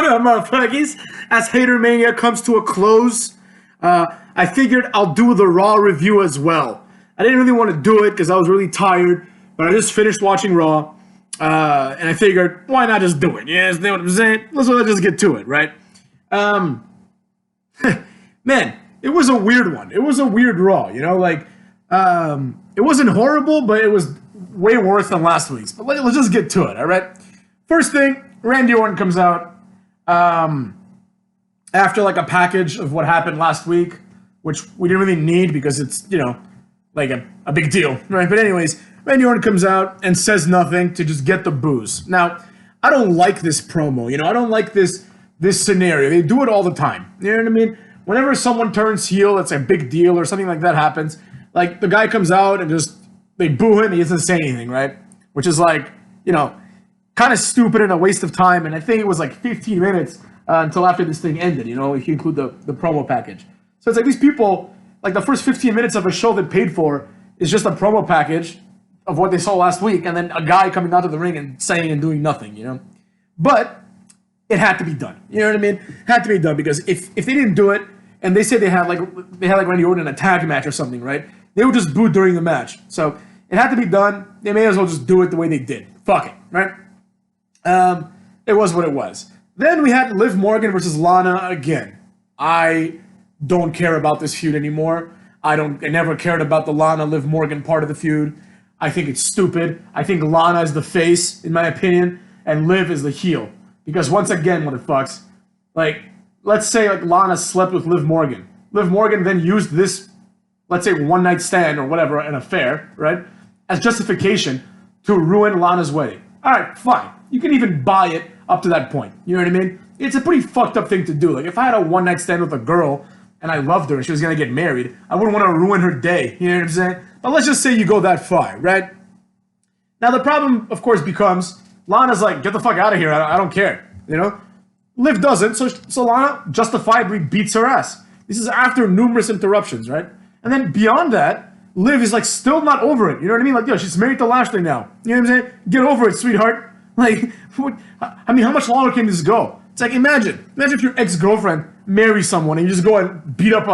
up, motherfuckers? As Hater Mania comes to a close, I figured I'll do the Raw review as well. I didn't really want to do it because I was really tired, but I just finished watching Raw, and I figured, why not just do it? Yeah, you know what I'm saying? Let's just get to it, right? Man, it was a weird one. It was a weird Raw, you know? Like, it wasn't horrible, but it was way worse than last week's. But let's just get to it, all right? First thing, Randy Orton comes out after like a package of what happened last week, which we didn't really need because it's, you know, like a big deal, right? But anyways, Randy Orton comes out and says nothing to just get the booze. Now, I don't like this promo, you know? I don't like this scenario. They do it all the time. You know what I mean? Whenever someone turns heel, it's a big deal or something like that happens. Like, the guy comes out and just, they boo him, he doesn't say anything, right? Which is like, you know, kind of stupid and a waste of time. And I think it was like 15 minutes until after this thing ended, you know, if you include the promo package. So it's like these people, like the first 15 minutes of a show they paid for is just a promo package of what they saw last week. And then a guy coming out of the ring and saying and doing nothing, you know? But it had to be done. You know what I mean? It had to be done because if they didn't do it and they said they had like Randy Orton in a tag match or something, right? They would just boo during the match. So it had to be done. They may as well just do it the way they did. Fuck it, right? It was what it was. Then we had Liv Morgan versus Lana again. I don't care about this feud anymore. I never cared about the Lana-Liv Morgan part of the feud. I think it's stupid. I think Lana is the face, in my opinion, and Liv is the heel. Because once again, motherfucks, like, let's say like Lana slept with Liv Morgan. Liv Morgan then used this, let's say, one-night stand or whatever, an affair, right, as justification to ruin Lana's wedding. All right, fine. You can even buy it up to that point. You know what I mean? It's a pretty fucked up thing to do. Like, if I had a one-night stand with a girl and I loved her and she was going to get married, I wouldn't want to ruin her day. You know what I'm saying? But let's just say you go that far, right? Now, the problem, of course, becomes Lana's like, get the fuck out of here. I don't care. You know? Liv doesn't, so Lana justifiably beats her ass. This is after numerous interruptions, right? And then beyond that, Liv is like still not over it. You know what I mean? Like, yo, she's married to Lashley now. You know what I'm saying? Get over it, sweetheart. Like, I mean, how much longer can this go? It's like, imagine if your ex-girlfriend marries someone and you just go and beat up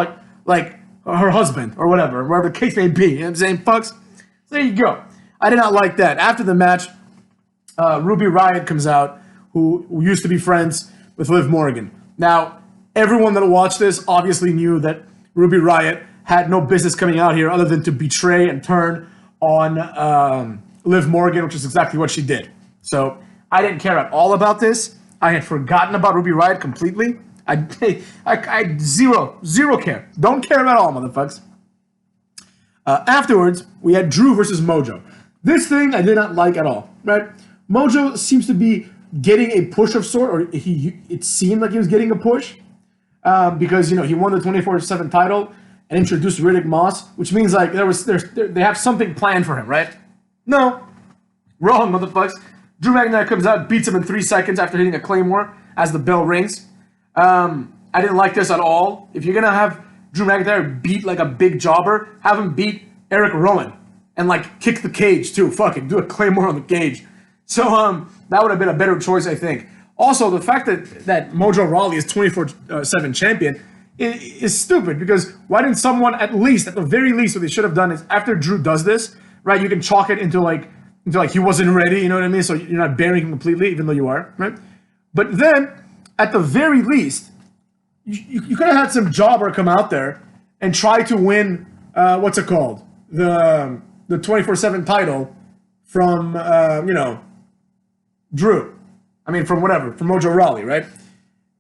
like her husband or whatever the case may be. You know what I'm saying? Fucks. So there you go. I did not like that. After the match, Ruby Riott comes out, who used to be friends with Liv Morgan. Now, everyone that watched this obviously knew that Ruby Riott had no business coming out here other than to betray and turn on Liv Morgan, which is exactly what she did. So I didn't care at all about this. I had forgotten about Ruby Riott completely. I zero care. Don't care at all, motherfuckers. Afterwards, we had Drew versus Mojo. This thing I did not like at all, right? Mojo seems to be getting a push of sort, or it seemed like he was getting a push because, you know, he won the 24/7 title and introduced Riddick Moss, which means like they have something planned for him, right? No, wrong, motherfuckers. Drew McIntyre comes out, beats him in 3 seconds after hitting a Claymore as the bell rings. I didn't like this at all. If you're gonna have Drew McIntyre beat like a big jobber, have him beat Eric Rowan and like kick the cage too. Fuck it, do a Claymore on the cage. So that would have been a better choice, I think. Also, the fact that Mojo Rawley is 24/7 champion is stupid, because why didn't someone at the very least, what they should have done is after Drew does this, right, you can chalk it into like he wasn't ready, you know what I mean? So you're not burying him completely, even though you are, right? But then, at the very least, you could have had some jobber come out there and try to win, what's it called? The 24/7 title from, Drew. I mean, from Mojo Rawley, right?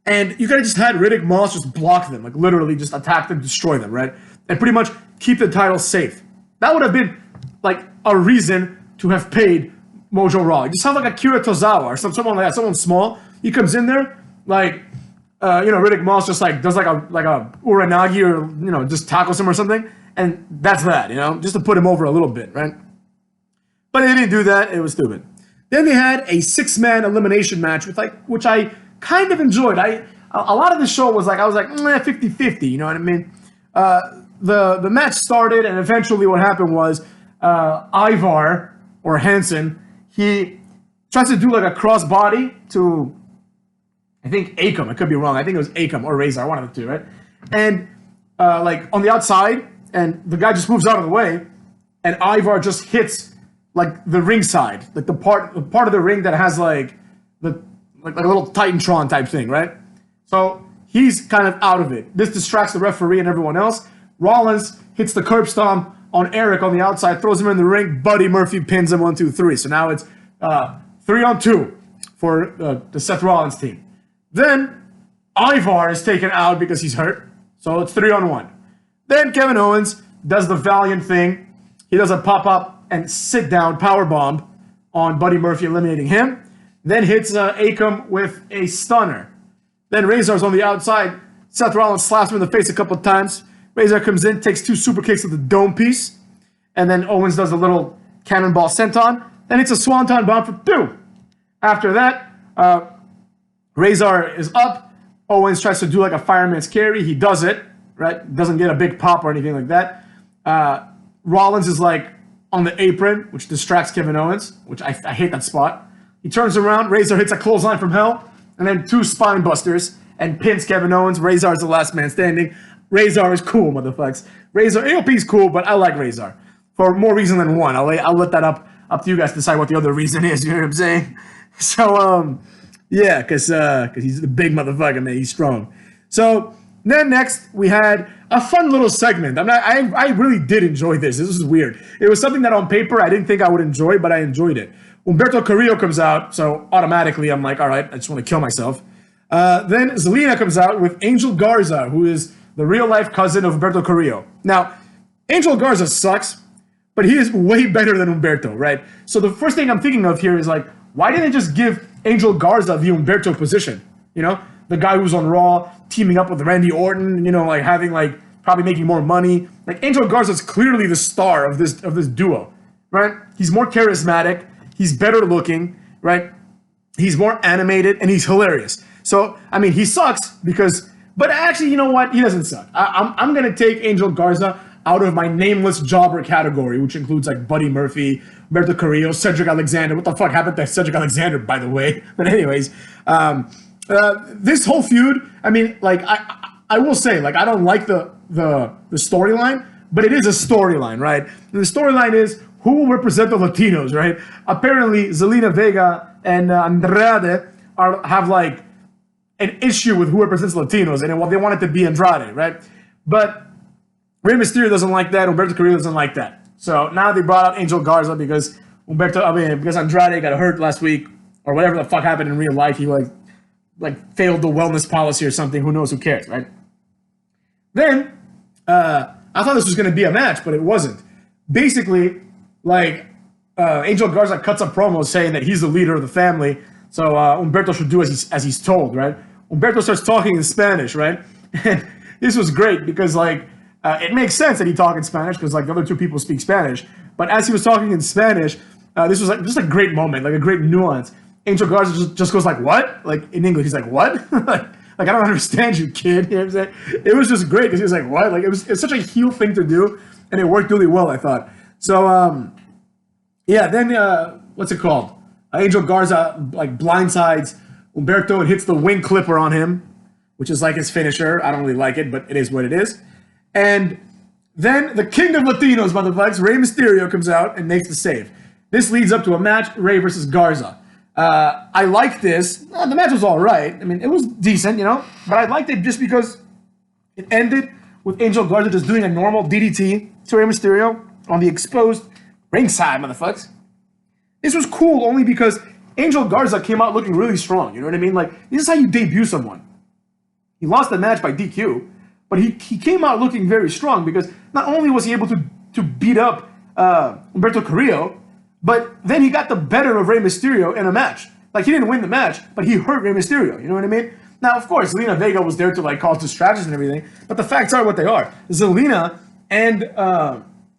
And you could have just had Riddick Moss just block them, like literally just attack them, destroy them, right? And pretty much keep the title safe. That would have been like a reason to have paid Mojo Rawley. Just have like Akira Tozawa or someone like that, someone small. He comes in there, like, Riddick Moss just like does like a Uranagi or, just tackles him or something. And that's that, just to put him over a little bit, right? But they didn't do that. It was stupid. Then they had a 6-man elimination match which I kind of enjoyed. A lot of the show was like, I was like, 50-50, you know what I mean? The match started, and eventually what happened was Ivar, or Hansen, he tries to do like a crossbody to I think Akam. I could be wrong. I think it was Akam or Razor. One of the two, right? And like on the outside, and the guy just moves out of the way, and Ivar just hits like the ring side, like the part of the ring that has like a little Titantron type thing, right? So he's kind of out of it. This distracts the referee and everyone else. Rollins hits the curb stomp on Eric on the outside, throws him in the ring. Buddy Murphy pins him 1, 2, 3. So now it's 3-on-2 for the Seth Rollins team. Then Ivar is taken out because he's hurt. So it's 3-on-1. Then Kevin Owens does the Valiant thing. He does a pop-up and sit-down powerbomb on Buddy Murphy, eliminating him. Then hits Akam with a stunner. Then Razor's on the outside. Seth Rollins slaps him in the face a couple of times. Razor comes in, takes 2 super kicks to the dome piece. And then Owens does a little cannonball senton. Then hits a swanton bomb for 2. After that, Razor is up. Owens tries to do like a fireman's carry. He does it, right? Doesn't get a big pop or anything like that. Rollins is like on the apron, which distracts Kevin Owens, which I hate that spot. He turns around. Razor hits a clothesline from hell. And then 2 spine busters and pins Kevin Owens. Razor is the last man standing. Razor is cool, motherfuckers. Razor, AOP is cool, but I like Razor. For more reason than one. I'll let that up to you guys to decide what the other reason is. You know what I'm saying? So, yeah, because he's the big motherfucker, man. He's strong. So, then next, we had a fun little segment. I really did enjoy this. This was weird. It was something that on paper I didn't think I would enjoy, but I enjoyed it. Humberto Carrillo comes out, so automatically I'm like, all right, I just want to kill myself. Then Zelina comes out with Angel Garza, who is the real-life cousin of Humberto Carrillo. Now, Angel Garza sucks, but he is way better than Humberto, right? So the first thing I'm thinking of here is like, why didn't they just give Angel Garza the Humberto position? You know, the guy who's on Raw, teaming up with Randy Orton, you know, like having like probably making more money. Like Angel Garza is clearly the star of this duo, right? He's more charismatic. He's better looking, right? He's more animated, and he's hilarious. So, I mean, he sucks because... But actually, you know what? He doesn't suck. I'm going to take Angel Garza out of my nameless jobber category, which includes, like, Buddy Murphy, Humberto Carrillo, Cedric Alexander. What the fuck happened to Cedric Alexander, by the way? But anyways, this whole feud, I mean, like, I will say, like, I don't like the storyline, but it is a storyline, right? And the storyline is... who will represent the Latinos, right? Apparently, Zelina Vega and Andrade have like an issue with who represents Latinos, and they want it to be Andrade, right? But Rey Mysterio doesn't like that. Humberto Carrillo doesn't like that. So now they brought out Angel Garza because because Andrade got hurt last week or whatever the fuck happened in real life. He like failed the wellness policy or something. Who knows? Who cares, right? Then I thought this was going to be a match, but it wasn't. Basically. Like, Angel Garza cuts a promo saying that he's the leader of the family, so Humberto should do as he's told, right? Humberto starts talking in Spanish, right? And this was great because, like, it makes sense that he talk in Spanish because, like, the other 2 people speak Spanish. But as he was talking in Spanish, this was, like, just a great moment, like, a great nuance. Angel Garza just goes, like, what? Like, in English, he's like, what? like, I don't understand you, kid. You know what I'm saying? It was just great because he was like, what? Like, it's such a heel thing to do, and it worked really well, I thought. So, yeah, then, what's it called? Angel Garza, like, blindsides Humberto and hits the wing clipper on him, which is like his finisher. I don't really like it, but it is what it is. And then the king of Latinos, motherfuckers, Rey Mysterio comes out and makes the save. This leads up to a match, Rey versus Garza. I liked this. The match was all right. I mean, it was decent, you know, but I liked it just because it ended with Angel Garza just doing a normal DDT to Rey Mysterio on the exposed ringside, motherfuckers. This was cool only because Angel Garza came out looking really strong. You know what I mean? Like, this is how you debut someone. He lost the match by DQ, but he came out looking very strong because not only was he able to beat up Humberto Carrillo, but then he got the better of Rey Mysterio in a match. Like, he didn't win the match, but he hurt Rey Mysterio. You know what I mean? Now, of course, Zelina Vega was there to, like, cause distractions and everything, but the facts are what they are. Zelina and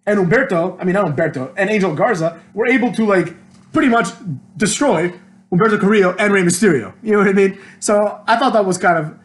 Humberto, I mean, not Humberto, and Angel Garza were able to, like, pretty much destroy Humberto Carrillo and Rey Mysterio. You know what I mean? So I thought that was kind of,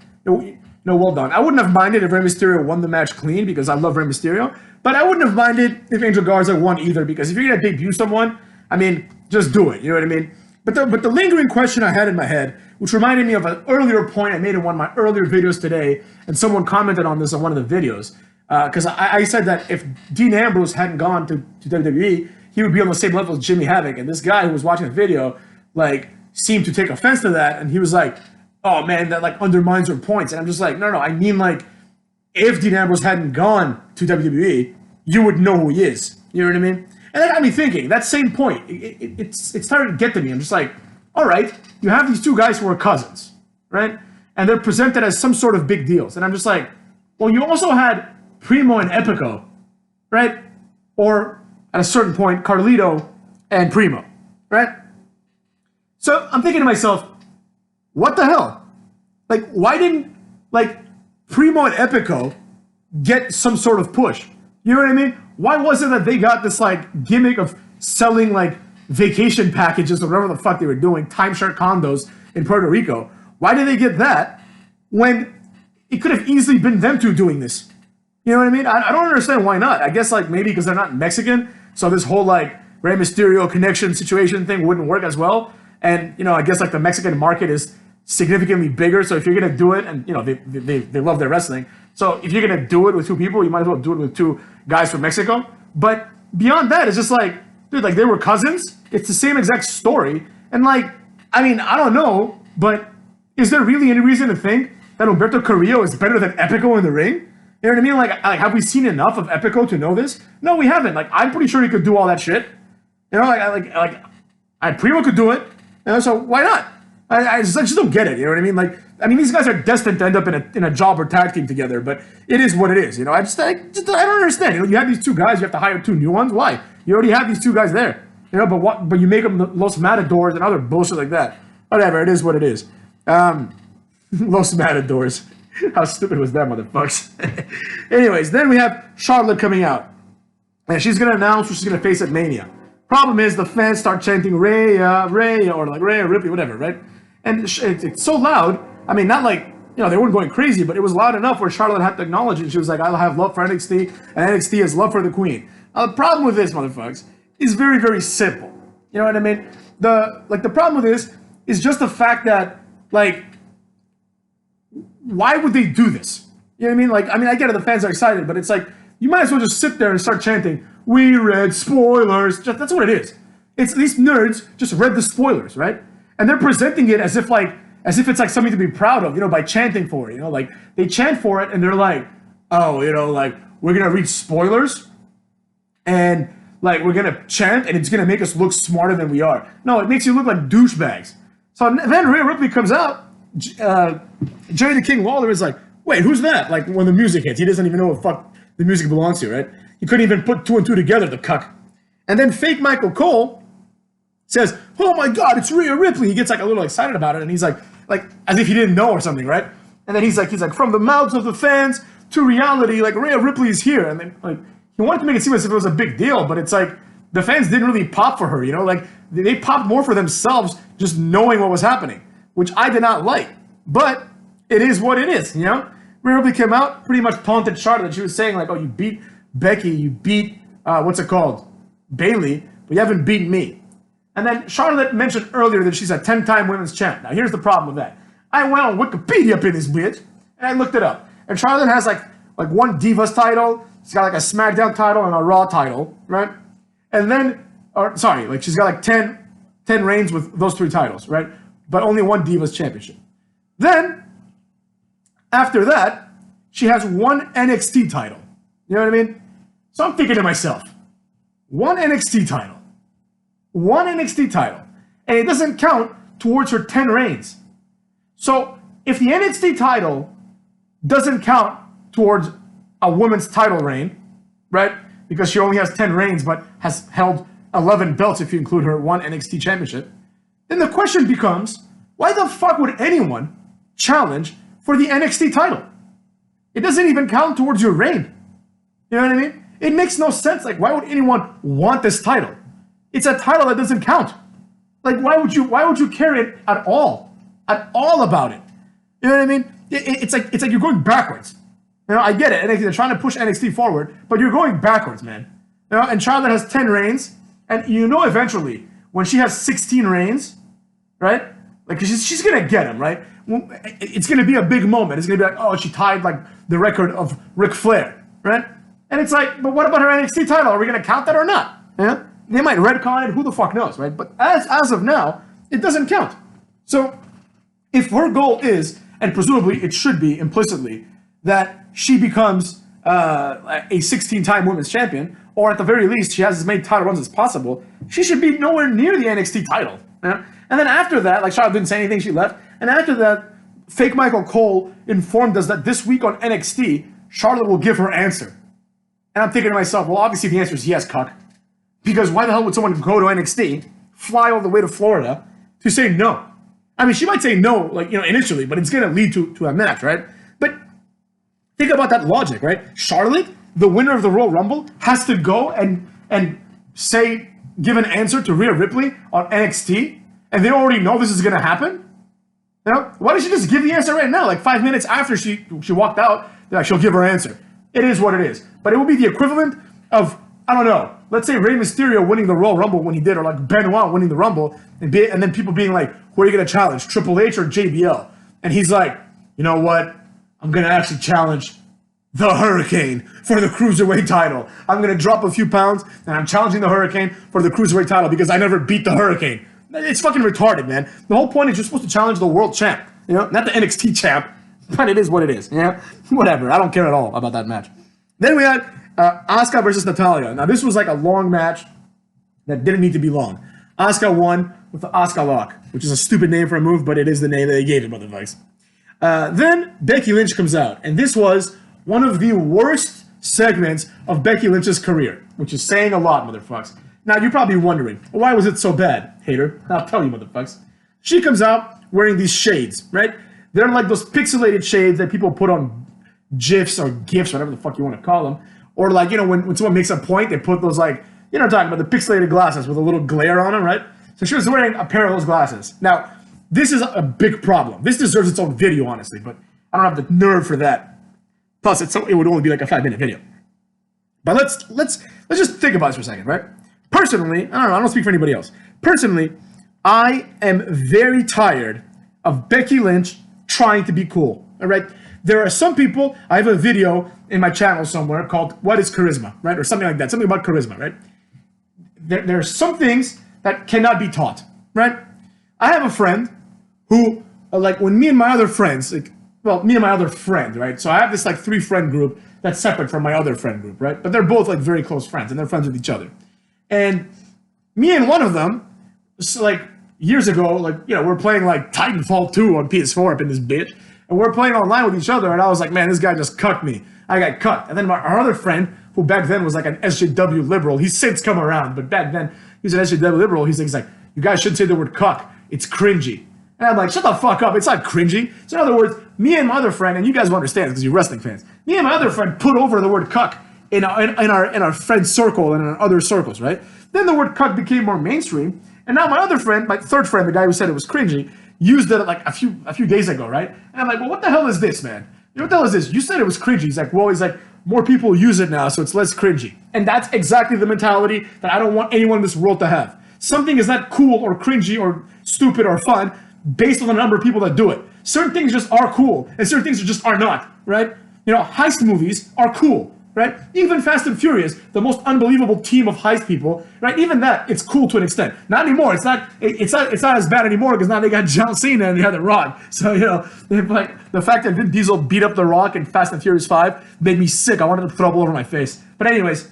well done. I wouldn't have minded if Rey Mysterio won the match clean because I love Rey Mysterio, but I wouldn't have minded if Angel Garza won either because if you're going to debut someone, I mean, just do it. You know what I mean? But the lingering question I had in my head, which reminded me of an earlier point I made in one of my earlier videos today, and someone commented on this on one of the videos, because I said that if Dean Ambrose hadn't gone to WWE, he would be on the same level as Jimmy Havoc. And this guy who was watching the video, like, seemed to take offense to that, and he was like, oh man, that like undermines your points. And I'm just like, no, I mean, like, if Dean Ambrose hadn't gone to WWE, you would know who he is. You know what I mean? And that got me thinking, that same point, it started to get to me. I'm just like, all right, you have these two guys who are cousins, right? And they're presented as some sort of big deals. And I'm just like, well, you also had Primo and Epico, right? Or at a certain point, Carlito and Primo, right? So I'm thinking to myself, what the hell? Like, why didn't, like, Primo and Epico get some sort of push? You know what I mean? Why was it that they got this, like, gimmick of selling, like, vacation packages or whatever the fuck they were doing, timeshare condos in Puerto Rico? Why did they get that when it could have easily been them two doing this? You know what I mean? I don't understand why not. I guess, like, maybe because they're not Mexican, so this whole, like, Rey Mysterio connection situation thing wouldn't work as well. And, you know, I guess, like, the Mexican market is significantly bigger, so if you're going to do it, and, you know, they love their wrestling, so if you're going to do it with two people, you might as well do it with two guys from Mexico. But beyond that, it's just like, dude, like, they were cousins. It's the same exact story. And, like, I mean, I don't know, but is there really any reason to think that Humberto Carrillo is better than Epico in the ring? You know what I mean? Like, have we seen enough of Epico to know this? No, we haven't. Like, I'm pretty sure he could do all that shit. You know, Primo could do it. You know, so why not? I just don't get it. You know what I mean? Like, I mean, these guys are destined to end up in a job or tag team together, but it is what it is. You know, I don't understand. You know, you have these two guys, you have to hire two new ones. Why? You already have these two guys there. You know, but you make them Los Matadors and other bullshit like that. Whatever, it is what it is. Los Matadors. How stupid was that, motherfuckers? Anyways, then we have Charlotte coming out, and she's gonna announce who she's gonna face at Mania. Problem is, the fans start chanting Rhea, or like Rhea, Ripley, whatever, right? And it's so loud. I mean, not like, you know, they weren't going crazy, but it was loud enough where Charlotte had to acknowledge it. She was like, I have love for NXT, and NXT has love for the Queen. Now, the problem with this, motherfuckers, is very, very simple. You know what I mean? The problem with this is just the fact that, like, why would they do this? You know what I mean? Like, I get it, the fans are excited, but it's like, you might as well just sit there and start chanting, we read spoilers. That's what it is. It's these nerds just read the spoilers, right? And they're presenting it as if it's like something to be proud of, you know, by chanting for it. You know, like, they chant for it and they're like, oh, you know, like, we're gonna read spoilers and, like, we're gonna chant and it's gonna make us look smarter than we are. No, it makes you look like douchebags. So then Rhea Ripley comes out, Jerry the King Lawler is like, wait, who's that? Like, when the music hits, he doesn't even know what fuck the music belongs to, right? He couldn't even put two and two together, the cuck. And then fake Michael Cole says, oh my God, it's Rhea Ripley. He gets like a little excited about it, and he's like as if he didn't know or something, right? And then he's like, from the mouths of the fans to reality, like, Rhea Ripley is here. And then, like, he wanted to make it seem as if it was a big deal, but it's like, the fans didn't really pop for her, you know? Like, they popped more for themselves just knowing what was happening, which I did not like. But it is what it is, you know? Rhea Ripley came out, pretty much taunted Charlotte. She was saying, like, oh, you beat Becky, you beat, Bayley, but you haven't beaten me. And then Charlotte mentioned earlier that she's a 10-time women's champ. Now, here's the problem with that. I went on Wikipedia up in this bitch, and I looked it up. And Charlotte has, like one Divas title. She's got, like, a SmackDown title and a Raw title, right? And then, she's got, like, 10 reigns with those three titles, right? But only one Divas championship. Then, after that, she has one NXT title. You know what I mean? So I'm thinking to myself, one NXT title, and it doesn't count towards her 10 reigns. So if the NXT title doesn't count towards a women's title reign, right? Because she only has 10 reigns, but has held 11 belts if you include her one NXT championship, then the question becomes, why the fuck would anyone challenge for the NXT title? It doesn't even count towards your reign. You know what I mean? It makes no sense. Like, why would anyone want this title? It's a title that doesn't count. Like, why would you care it at all about it? You know what I mean? It's like you're going backwards. You know, I get it. They're trying to push NXT forward, but you're going backwards, man. You know, and Charlotte has 10 reigns, and you know eventually when she has 16 reigns, right? Like, she's going to get him, right? It's going to be a big moment. It's going to be like, oh, she tied, like, the record of Ric Flair, right? And it's like, but what about her NXT title? Are we going to count that or not? Yeah? They might retcon it. Who the fuck knows, right? But as of now, it doesn't count. So if her goal is, and presumably it should be implicitly, that she becomes a 16-time women's champion, or at the very least, she has as many title runs as possible, she should be nowhere near the NXT title. Yeah? And then after that, like, Charlotte didn't say anything, she left. And after that, fake Michael Cole informed us that this week on NXT, Charlotte will give her answer. And I'm thinking to myself, well, obviously the answer is yes, cuck. Because why the hell would someone go to NXT, fly all the way to Florida, to say no? I mean, she might say no, like, initially, but it's going to lead to a match, right? But think about that logic, right? Charlotte, the winner of the Royal Rumble, has to go and say, give an answer to Rhea Ripley on NXT, and they already know this is going to happen? Why don't she just give the answer right now? Like 5 minutes after she walked out, she'll give her answer. It is what it is. But it will be the equivalent of, I don't know, let's say Rey Mysterio winning the Royal Rumble when he did, or like Benoit winning the Rumble, and then people being like, who are you going to challenge, Triple H or JBL? And he's like, you know what? I'm going to actually challenge the Hurricane for the Cruiserweight title. I'm going to drop a few pounds, and I'm challenging the Hurricane for the Cruiserweight title because I never beat the Hurricane. It's fucking retarded, man. The whole point is you're supposed to challenge the world champ, not the NXT champ, but it is what it is, Whatever, I don't care at all about that match. Then we had Asuka versus Natalya. Now, this was like a long match that didn't need to be long. Asuka won with the Asuka Lock, which is a stupid name for a move, but it is the name that they gave it, motherfuckers. Then Becky Lynch comes out, and this was one of the worst segments of Becky Lynch's career, which is saying a lot, motherfuckers. Now, you're probably wondering, why was it so bad, hater? I'll tell you, motherfuckers. She comes out wearing these shades, right? They're like those pixelated shades that people put on GIFs or GIFs, whatever the fuck you want to call them. Or like, when someone makes a point, they put those like, I'm talking about the pixelated glasses with a little glare on them, right? So she was wearing a pair of those glasses. Now, this is a big problem. This deserves its own video, honestly, but I don't have the nerve for that. Plus, it would only be like a 5-minute video. But let's just think about this for a second, right? Personally, I don't speak for anybody else. Personally, I am very tired of Becky Lynch trying to be cool, all right? There are some people, I have a video in my channel somewhere called What is Charisma, right? Or something like that, something about charisma, right? There are some things that cannot be taught, right? I have a friend who, like, when me and my other friends, me and my other friend, right? So I have this, like, 3-friend group that's separate from my other friend group, right? But they're both, like, very close friends, and they're friends with each other. And me and one of them, like, years ago, like, we're playing, like, Titanfall 2 on PS4 up in this bitch, and we're playing online with each other, and I was like, man, this guy just cucked me. I got cucked. And then our other friend, who back then was, like, an SJW liberal, he's since come around, but back then, he's an SJW liberal, he's like, you guys shouldn't say the word cuck. It's cringy. And I'm like, shut the fuck up. It's not cringy. So in other words, me and my other friend, and you guys will understand because you're wrestling fans, me and my other friend put over the word cuck in our friend circle and in our other circles, right? Then the word cuck became more mainstream, and now my other friend, my third friend, the guy who said it was cringy, used it like a few days ago, right? And I'm like, well, what the hell is this, man? What the hell is this? You said it was cringy. He's like, well, more people use it now, so it's less cringy. And that's exactly the mentality that I don't want anyone in this world to have. Something is not cool or cringy or stupid or fun based on the number of people that do it. Certain things just are cool, and certain things just are not, right? Heist movies are cool, right? Even Fast and Furious, the most unbelievable team of heist people, right? Even that, it's cool to an extent. Not anymore. It's not as bad anymore because now they got John Cena and they got The Rock. So, like the fact that Vin Diesel beat up The Rock in Fast and Furious 5 made me sick. I wanted to throw up all over my face. But anyways,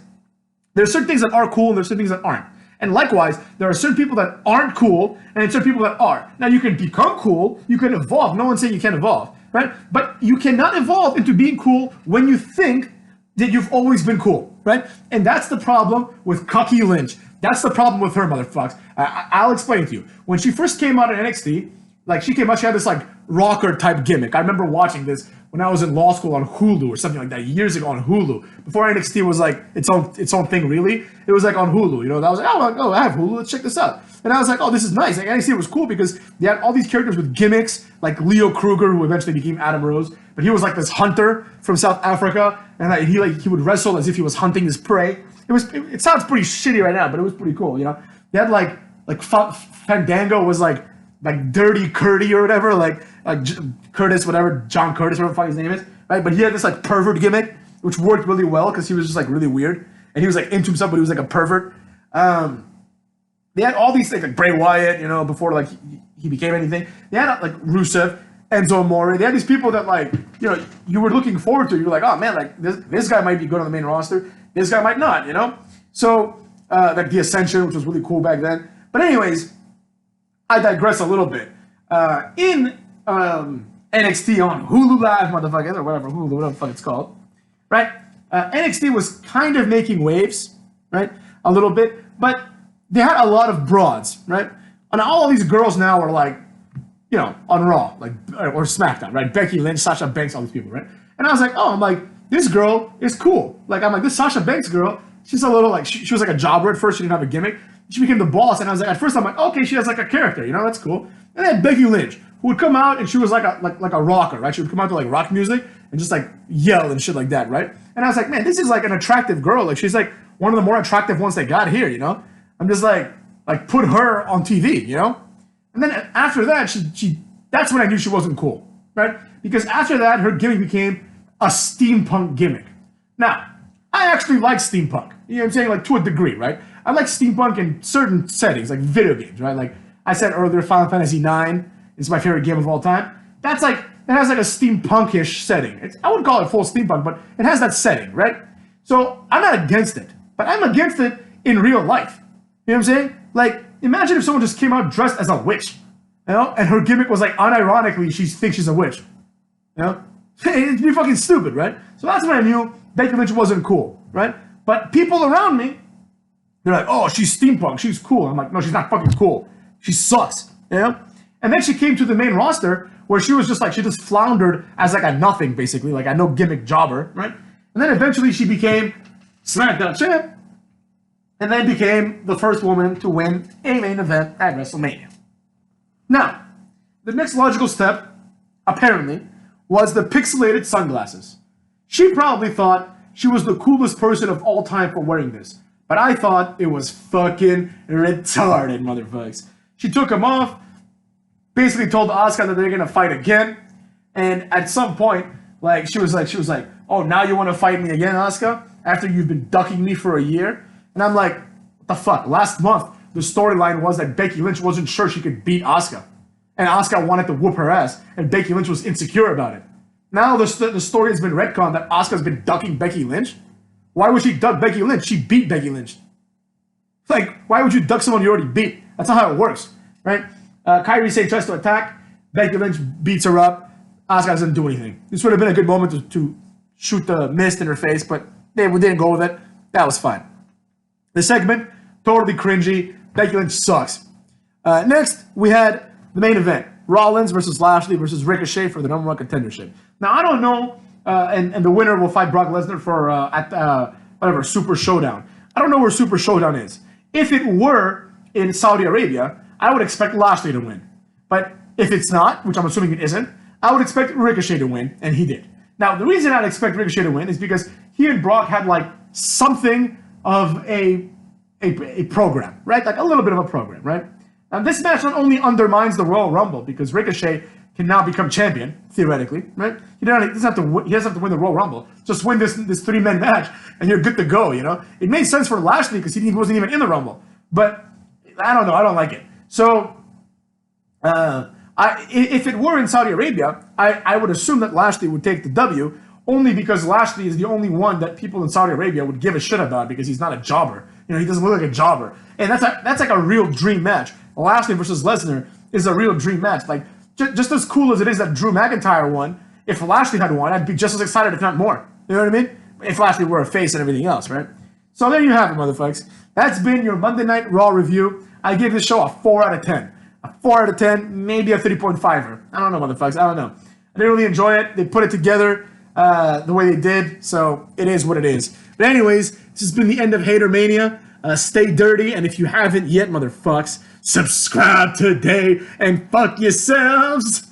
there's certain things that are cool and there's certain things that aren't. And likewise, there are certain people that aren't cool and certain people that are. Now, you can become cool, you can evolve. No one's saying you can't evolve, right? But you cannot evolve into being cool when you think that you've always been cool, right? And that's the problem with Cucky Lynch. That's the problem with her, motherfuckers. I'll explain it to you. When she first came out in NXT, like, she came out, she had this, like, rocker type gimmick. I remember watching this when I was in law school on Hulu or something like that years ago on Hulu. Before NXT was like its own thing, really. It was like on Hulu, That was like, oh, I have Hulu. Let's check this out. And I was like, oh, this is nice. Like, NXT was cool because they had all these characters with gimmicks, like Leo Kruger, who eventually became Adam Rose. But he was like this hunter from South Africa, and he would wrestle as if he was hunting his prey. It sounds pretty shitty right now, but it was pretty cool, They had like Fandango was like like Dirty Curdy or whatever, like Curtis, whatever, John Curtis, whatever the fuck his name is, right? But he had this like pervert gimmick, which worked really well because he was just like really weird, and he was like into himself, but he was like a pervert. They had all these things like Bray Wyatt, you know, before like he became anything. They had like Rusev, Enzo Amore. They had these people that like, you know, you were looking forward to. You were like, oh man, like this guy might be good on the main roster. This guy might not, you know. So like the Ascension, which was really cool back then. But anyways, I digress a little bit. In NXT on Hulu Live, motherfuckers, or whatever the fuck it's called, right? NXT was kind of making waves, right? A little bit, but they had a lot of broads, right? And all of these girls now are like, you know, on Raw, like, or SmackDown, right? Becky Lynch, Sasha Banks, all these people, right? And I was like, oh, I'm like, this girl is cool. Like, I'm like, this Sasha Banks girl, she's a little like, she was like a jobber at first. She didn't have a gimmick. She became the boss. And I was like, at first I'm like, okay, she has like a character, you know, that's cool. And then Becky Lynch, who would come out and she was like a rocker, right? She would come out to like rock music and just like yell and shit like that, right? And I was like, man, this is like an attractive girl. Like, she's like one of the more attractive ones they got here, you know? I'm just like put her on TV, you know? And then after that, she that's when I knew she wasn't cool, right? Because after that, her gimmick became a steampunk gimmick. Now, I actually like steampunk. You know what I'm saying? Like, to a degree, right? I like steampunk in certain settings, like video games, right? Like I said earlier, Final Fantasy IX is my favorite game of all time. That's like, it has like a steampunkish setting. I wouldn't call it full steampunk, but it has that setting, right? So I'm not against it, but I'm against it in real life. You know what I'm saying? Like, imagine if someone just came out dressed as a witch, you know, and her gimmick was like, unironically, she thinks she's a witch. You know? It'd be fucking stupid, right? So that's when I knew Becky Lynch wasn't cool, right? But people around me, they're like, oh, she's steampunk, she's cool. I'm like, no, she's not fucking cool. She sucks, you know? And then she came to the main roster where she was just like, she just floundered as like a nothing, basically, like a no gimmick jobber, right? And then eventually she became SmackDown champ, and then became the first woman to win a main event at WrestleMania. Now, the next logical step, apparently, was the pixelated sunglasses. She probably thought she was the coolest person of all time for wearing this, but I thought it was fucking retarded, motherfuckers. She took them off, basically told Asuka that they're gonna fight again, and at some point, like she was like, oh, now you want to fight me again, Asuka, after you've been ducking me for a year? And I'm like, what the fuck? Last month, the storyline was that Becky Lynch wasn't sure she could beat Asuka. And Asuka wanted to whoop her ass, and Becky Lynch was insecure about it. Now the story has been retconned that Asuka's been ducking Becky Lynch. Why would she duck Becky Lynch? She beat Becky Lynch. Like, why would you duck someone you already beat? That's not how it works, right? Kairi Sane tries to attack. Becky Lynch beats her up. Asuka doesn't do anything. This would have been a good moment to shoot the mist in her face, but they didn't go with it. That was fine. The segment, totally cringy. Becky Lynch sucks. Next, we had the main event. Rollins versus Lashley versus Ricochet for the #1 contendership. Now, I don't know, and the winner will fight Brock Lesnar for, whatever, Super Showdown. I don't know where Super Showdown is. If it were in Saudi Arabia, I would expect Lashley to win. But if it's not, which I'm assuming it isn't, I would expect Ricochet to win, and he did. Now, the reason I'd expect Ricochet to win is because he and Brock had, like, something of a program, right? Like, a little bit of a program, right? Now, this match not only undermines the Royal Rumble, because Ricochet can now become champion, theoretically, right? He doesn't have to win the Royal Rumble. Just win this 3-man match, and you're good to go, you know? It made sense for Lashley, because he wasn't even in the Rumble. But, I don't know, I don't like it. So, if it were in Saudi Arabia, I would assume that Lashley would take the W, only because Lashley is the only one that people in Saudi Arabia would give a shit about, because he's not a jobber. You know, he doesn't look like a jobber. And that's like a real dream match. Lashley versus Lesnar is a real dream match. Like, just as cool as it is that Drew McIntyre won, if Lashley had won, I'd be just as excited, if not more. You know what I mean? If Lashley were a face and everything else, right? So there you have it, motherfuckers. That's been your Monday Night Raw review. I give this show a 4 out of 10. A 4 out of 10, maybe a 3.5er. I don't know, motherfuckers. I don't know. I didn't really enjoy it. They put it together the way they did, so it is what it is. But anyways, this has been the end of Hater Mania. Stay dirty, and if you haven't yet, motherfucks, subscribe today and fuck yourselves.